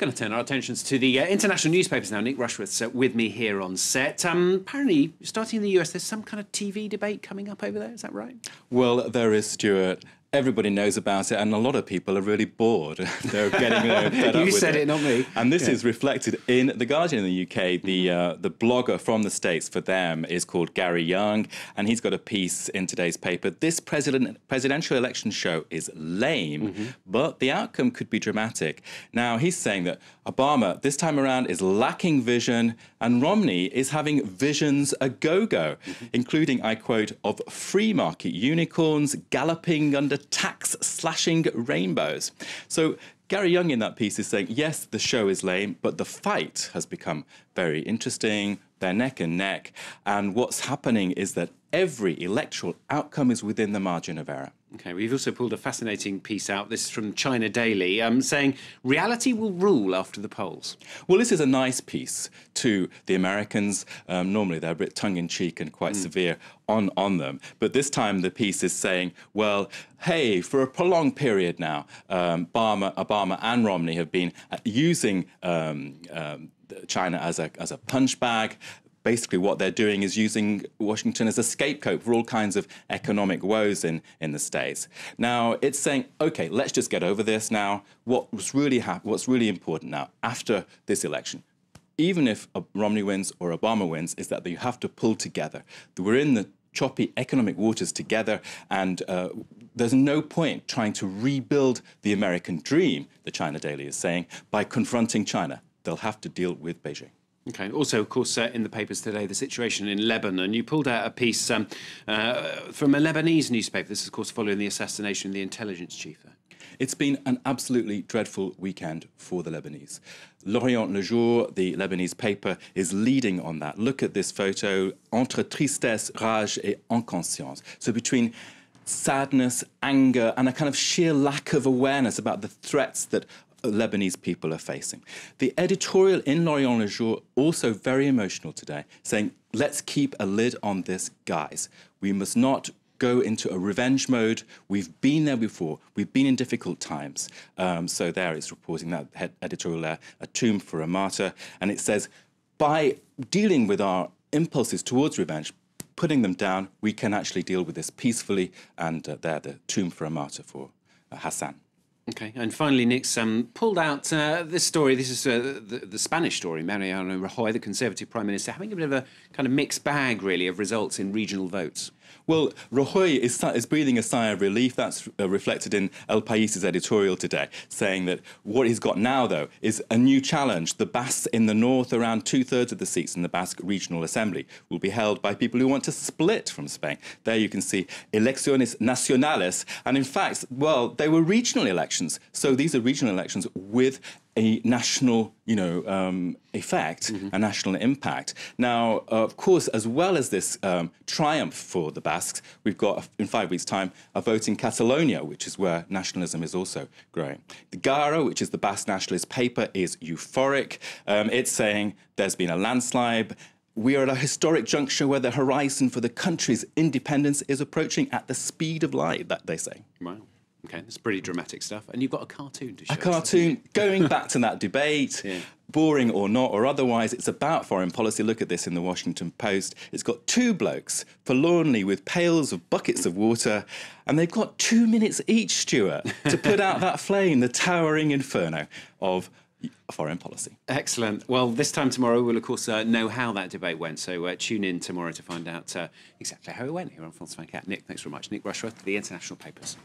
Going to turn our attentions to the international newspapers now. Nick Rushworth's with me here on set. Apparently, starting in the US, there's some kind of TV debate coming up over there. Is that right? Well, there is, Stuart. Everybody knows about it, and a lot of people are really bored. They're getting fed up with it. You said it, not me. And this is reflected in The Guardian in the UK. The blogger from the States for them is called Gary Young, and he's got a piece in today's paper. This presidential election show is lame, but the outcome could be dramatic. Now, he's saying that Obama, this time around, is lacking vision, and Romney is having visions a go-go, including, I quote, of free market unicorns galloping under tax-slashing rainbows. So Gary Young in that piece is saying, yes, the show is lame, but the fight has become very interesting. They're neck and neck. And what's happening is that every electoral outcome is within the margin of error. OK, we've also pulled a fascinating piece out. This is from China Daily, saying reality will rule after the polls. Well, this is a nice piece to the Americans. Normally they're a bit tongue-in-cheek and quite severe on them. But this time the piece is saying, well, hey, for a prolonged period now, Obama and Romney have been using China as a punch bag. Basically, what they're doing is using Washington as a scapegoat for all kinds of economic woes in the States. Now, it's saying, OK, let's just get over this now. What's really important now, after this election, even if Romney wins or Obama wins, is that you have to pull together. We're in the choppy economic waters together, and there's no point trying to rebuild the American dream, the China Daily is saying, by confronting China. They'll have to deal with Beijing. OK. Also, of course, in the papers today, the situation in Lebanon. You pulled out a piece from a Lebanese newspaper. This is, of course, following the assassination of the intelligence chief there. It's been an absolutely dreadful weekend for the Lebanese. L'Orient Le Jour, the Lebanese paper, is leading on that. Look at this photo, entre tristesse, rage et inconscience. So between sadness, anger, and a kind of sheer lack of awareness about the threats that Lebanese people are facing. The editorial in L'Orient Le Jour, also very emotional today, saying, let's keep a lid on this, guys. We must not go into a revenge mode. We've been there before. We've been in difficult times. So there it's reporting that editorial there, a tomb for a martyr. And it says, by dealing with our impulses towards revenge, putting them down, we can actually deal with this peacefully. And there, the tomb for a martyr for Hassan. OK, and finally, Nick's pulled out this story. This is the Spanish story. Mariano Rajoy, the Conservative Prime Minister, having a bit of a kind of mixed bag, really, of results in regional votes. Well, Rajoy is breathing a sigh of relief. That's reflected in El País's editorial today, saying that what he's got now, though, is a new challenge. The Basques in the north, around 2/3 of the seats in the Basque Regional Assembly, will be held by people who want to split from Spain. There you can see elecciones nacionales. And in fact, well, they were regional elections. So these are regional elections with a national, effect, a national impact. Now, of course, as well as this triumph for the Basques, we've got, in 5 weeks' time, a vote in Catalonia, which is where nationalism is also growing. The Gara, which is the Basque nationalist paper, is euphoric. It's saying there's been a landslide. We are at a historic juncture where the horizon for the country's independence is approaching at the speed of light, that they say. Wow. OK, that's pretty dramatic stuff. And you've got a cartoon to show us. A cartoon, going back to that debate, boring or not, or otherwise, it's about foreign policy. Look at this in the Washington Post. It's got two blokes, forlornly with pails of buckets of water, and they've got 2 minutes each, Stuart, to put out that flame, the towering inferno of foreign policy. Excellent. Well, this time tomorrow, we'll, of course, know how that debate went. So tune in tomorrow to find out exactly how it went here on France 24. Nick, thanks very much. Nick Rushworth, The International Papers.